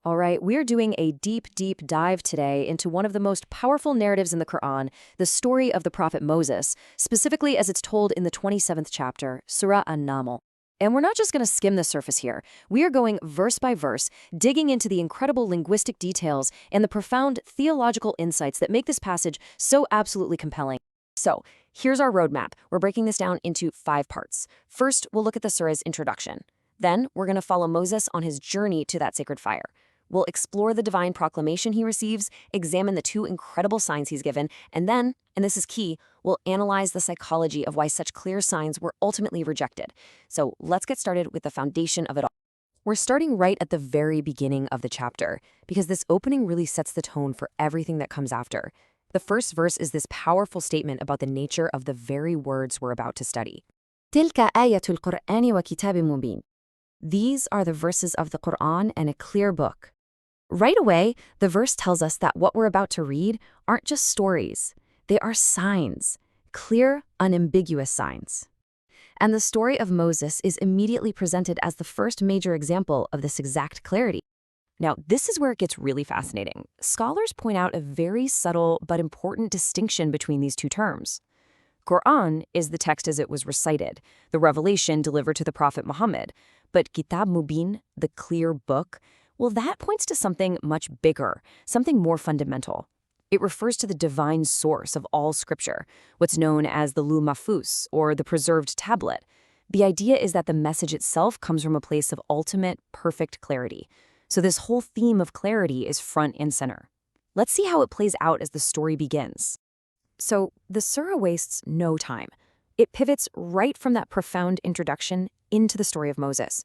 All right, we're doing a deep dive today into one of the most powerful narratives in the Qur'an, the story of the prophet Moses, specifically as it's told in the 27th chapter, Surah An-Naml. And we're not just going to skim the surface here. We are going verse by verse, digging into the incredible linguistic details and the profound theological insights that make this passage so absolutely compelling. So, here's our roadmap. We're breaking this down into 5 parts. First, we'll look at the surah's introduction. Then, we're going to follow Moses on his journey to that sacred fire. We'll explore the divine proclamation he receives, examine the 2 incredible signs he's given, and then, and this is key, we'll analyze the psychology of why such clear signs were ultimately rejected. So let's get started with the foundation of it all. We're starting right at the very beginning of the chapter, because this opening really sets the tone for everything that comes after. The first verse is this powerful statement about the nature of the very words we're about to study. تلك آية القرآن وكتاب مبين. These are the verses of the Qur'an and a clear book. Right away, the verse tells us that what we're about to read aren't just stories. They are signs, clear, unambiguous signs. And the story of Moses is immediately presented as the first major example of this exact clarity. Now, this is where it gets really fascinating. Scholars point out a very subtle but important distinction between these 2 terms. Qur'an is the text as it was recited, the revelation delivered to the Prophet Muhammad. But Kitab Mubin, the clear book, well, that points to something much bigger, something more fundamental. It refers to the divine source of all scripture, what's known as the Lu Mahfuz, or the preserved tablet. The idea is that the message itself comes from a place of ultimate, perfect clarity. So this whole theme of clarity is front and center. Let's see how it plays out as the story begins. So the surah wastes no time. It pivots right from that profound introduction into the story of Moses.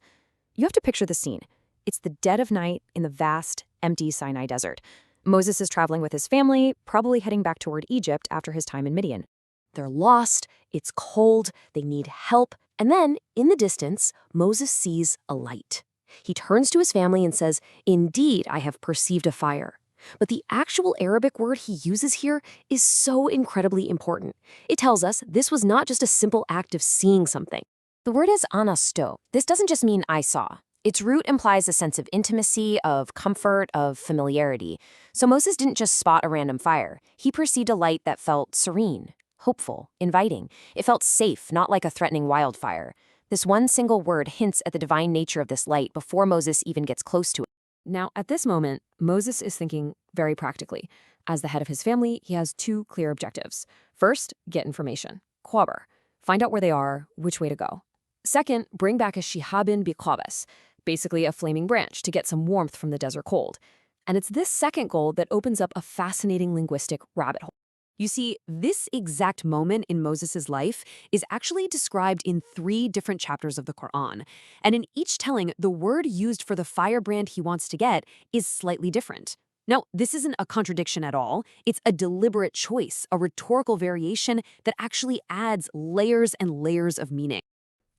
You have to picture the scene. It's the dead of night in the vast, empty Sinai desert. Moses is traveling with his family, probably heading back toward Egypt after his time in Midian. They're lost, it's cold, they need help, and then, in the distance, Moses sees a light. He turns to his family and says, "Indeed, I have perceived a fire." But the actual Arabic word he uses here is so incredibly important. It tells us this was not just a simple act of seeing something. The word is anasto. This doesn't just mean I saw. Its root implies a sense of intimacy, of comfort, of familiarity. So Moses didn't just spot a random fire. He perceived a light that felt serene, hopeful, inviting. It felt safe, not like a threatening wildfire. This one single word hints at the divine nature of this light before Moses even gets close to it. Now, at this moment, Moses is thinking very practically. As the head of his family, he has 2 clear objectives. First, get information. Khwabar. Find out where they are, which way to go. Second, bring back a shihabin biqabas, basically a flaming branch, to get some warmth from the desert cold. And it's this second goal that opens up a fascinating linguistic rabbit hole. You see, this exact moment in Moses' life is actually described in 3 different chapters of the Qur'an. And in each telling, the word used for the firebrand he wants to get is slightly different. Now, this isn't a contradiction at all. It's a deliberate choice, a rhetorical variation that actually adds layers and layers of meaning.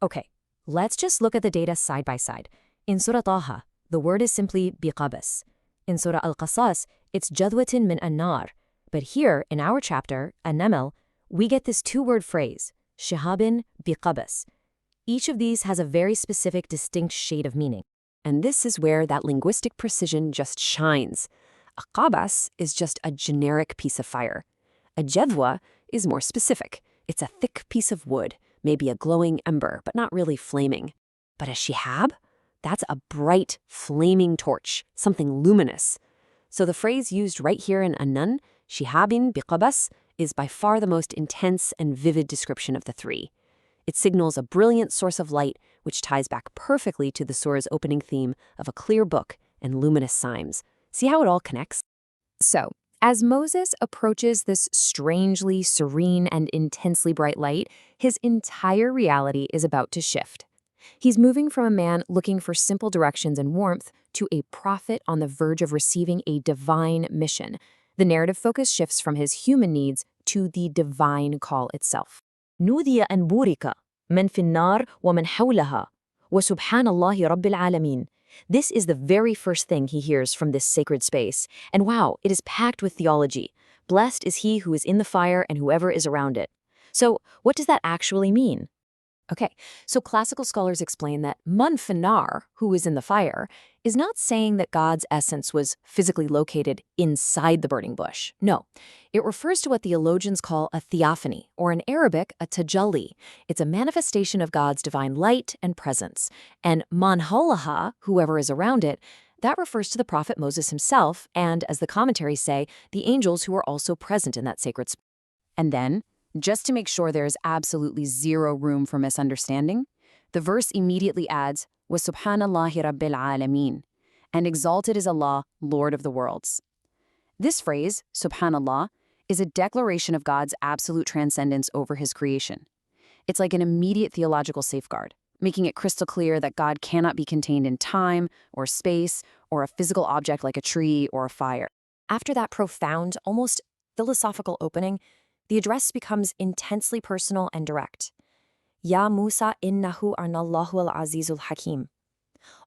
Okay, let's just look at the data side by side. In Surah Taha, the word is simply biqabas. In Surah Al-Qasas, it's jadwatin min an-nar. But here, in our chapter, An-Naml, we get this 2-word phrase, shihabin biqabas. Each of these has a very specific, distinct shade of meaning. And this is where that linguistic precision just shines. A qabas is just a generic piece of fire. A jadwa is more specific. It's a thick piece of wood, maybe a glowing ember, but not really flaming. But a shihab? That's a bright, flaming torch, something luminous. So the phrase used right here in An-Naml, shihabin biqabas, is by far the most intense and vivid description of the 3. It signals a brilliant source of light, which ties back perfectly to the surah's opening theme of a clear book and luminous signs. See how it all connects? So, as Moses approaches this strangely serene and intensely bright light, his entire reality is about to shift. He's moving from a man looking for simple directions and warmth to a prophet on the verge of receiving a divine mission. The narrative focus shifts from his human needs to the divine call itself. نودي أن بورك من في النار ومن حولها وسبحان الله رب العالمين. This is the very first thing he hears from this sacred space. And wow, it is packed with theology. Blessed is he who is in the fire and whoever is around it. So what does that actually mean? Okay, so classical scholars explain that man finnar, who is in the fire, is not saying that God's essence was physically located inside the burning bush. No, it refers to what theologians call a theophany, or in Arabic, a tajalli. It's a manifestation of God's divine light and presence. And man hawlaha, whoever is around it, that refers to the prophet Moses himself and, as the commentaries say, the angels who are also present in that sacred spot. And then, just to make sure there is absolutely zero room for misunderstanding, the verse immediately adds, "Wa subhanallahi rabbil alameen," and exalted is Allah, Lord of the worlds. This phrase, subhanallah, is a declaration of God's absolute transcendence over his creation. It's like an immediate theological safeguard, making it crystal clear that God cannot be contained in time or space or a physical object like a tree or a fire. After that profound, almost philosophical opening, the address becomes intensely personal and direct. Ya Musa innahu anallahu al-azizul hakim.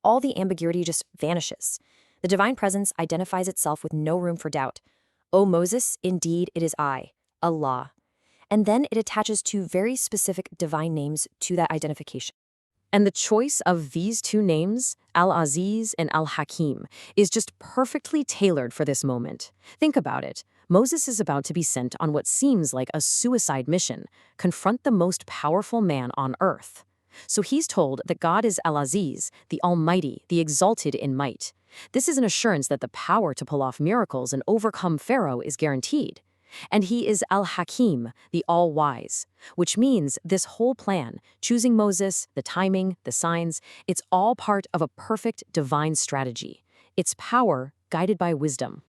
All the ambiguity just vanishes. The divine presence identifies itself with no room for doubt. O Moses, indeed it is I, Allah. And then it attaches two very specific divine names to that identification. And the choice of these two names, Al-Aziz and Al-Hakim, is just perfectly tailored for this moment. Think about it. Moses is about to be sent on what seems like a suicide mission, confront the most powerful man on earth. So he's told that God is Al-Aziz, the Almighty, the exalted in might. This is an assurance that the power to pull off miracles and overcome Pharaoh is guaranteed. And he is Al-Hakim, the all-wise, which means this whole plan, choosing Moses, the timing, the signs, it's all part of a perfect divine strategy. It's power guided by wisdom.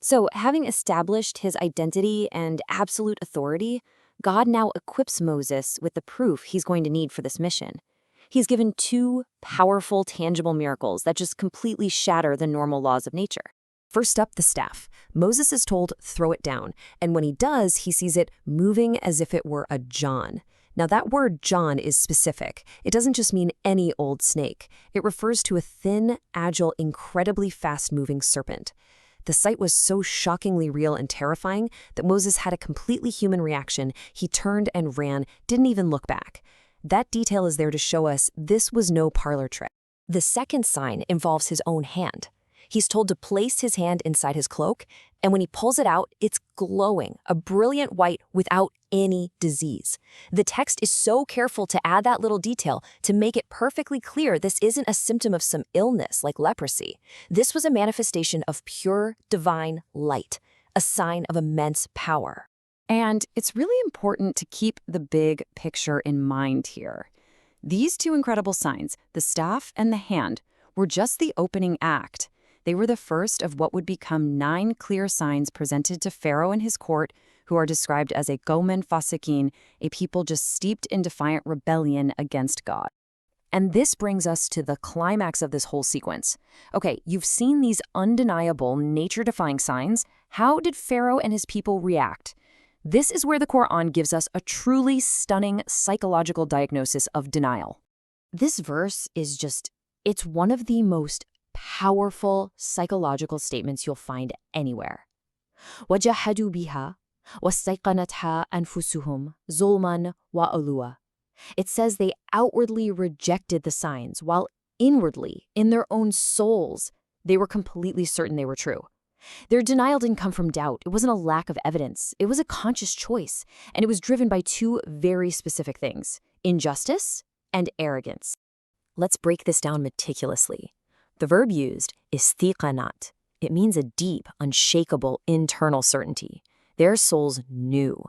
So, having established his identity and absolute authority, God now equips Moses with the proof he's going to need for this mission. He's given two powerful, tangible miracles that just completely shatter the normal laws of nature. First up, the staff. Moses is told, throw it down, and when he does, he sees it moving as if it were a John. Now that word John is specific. It doesn't just mean any old snake. It refers to a thin, agile, incredibly fast-moving serpent. The sight was so shockingly real and terrifying that Moses had a completely human reaction. He turned and ran, didn't even look back. That detail is there to show us this was no parlor trick. The second sign involves his own hand. He's told to place his hand inside his cloak, and when he pulls it out, it's glowing, a brilliant white without any disease. The text is so careful to add that little detail to make it perfectly clear this isn't a symptom of some illness like leprosy. This was a manifestation of pure divine light, a sign of immense power. And it's really important to keep the big picture in mind here. These two incredible signs, the staff and the hand, were just the opening act. They were the first of what would become 9 clear signs presented to Pharaoh and his court, who are described as a Gomen Fasikin, a people just steeped in defiant rebellion against God. And this brings us to the climax of this whole sequence. Okay, you've seen these undeniable, nature-defying signs. How did Pharaoh and his people react? This is where the Qur'an gives us a truly stunning psychological diagnosis of denial. This verse is it's one of the most powerful psychological statements you'll find anywhere. وَجَحَدُوا بِهَا وَاسْتَيْقَنَتْهَا أَنفُسُهُمْ ظُلْمًا وَعُلُوًّا. It says they outwardly rejected the signs, while inwardly, in their own souls, they were completely certain they were true. Their denial didn't come from doubt. It wasn't a lack of evidence. It was a conscious choice, and it was driven by two very specific things: injustice and arrogance. Let's break this down meticulously. The verb used is thiqanat. It means a deep, unshakable internal certainty. Their souls knew.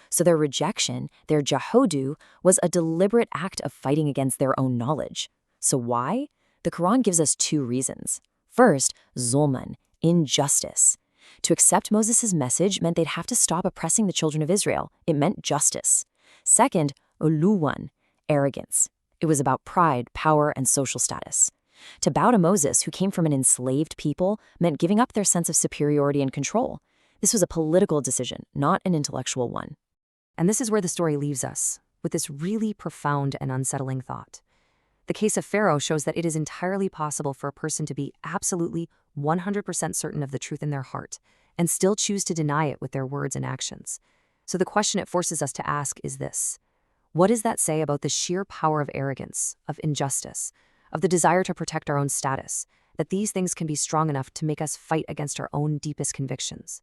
So their rejection, their jahodu, was a deliberate act of fighting against their own knowledge. So why? The Quran gives us 2 reasons. First, zulman, injustice. To accept Moses' message meant they'd have to stop oppressing the children of Israel. It meant justice. Second, uluwan, arrogance. It was about pride, power, and social status. To bow to Moses, who came from an enslaved people, meant giving up their sense of superiority and control. This was a political decision, not an intellectual one. And this is where the story leaves us, with this really profound and unsettling thought. The case of Pharaoh shows that it is entirely possible for a person to be absolutely 100% certain of the truth in their heart, and still choose to deny it with their words and actions. So the question it forces us to ask is this: what does that say about the sheer power of arrogance, of injustice, of the desire to protect our own status, that these things can be strong enough to make us fight against our own deepest convictions.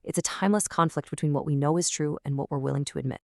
It's a timeless conflict between what we know is true and what we're willing to admit.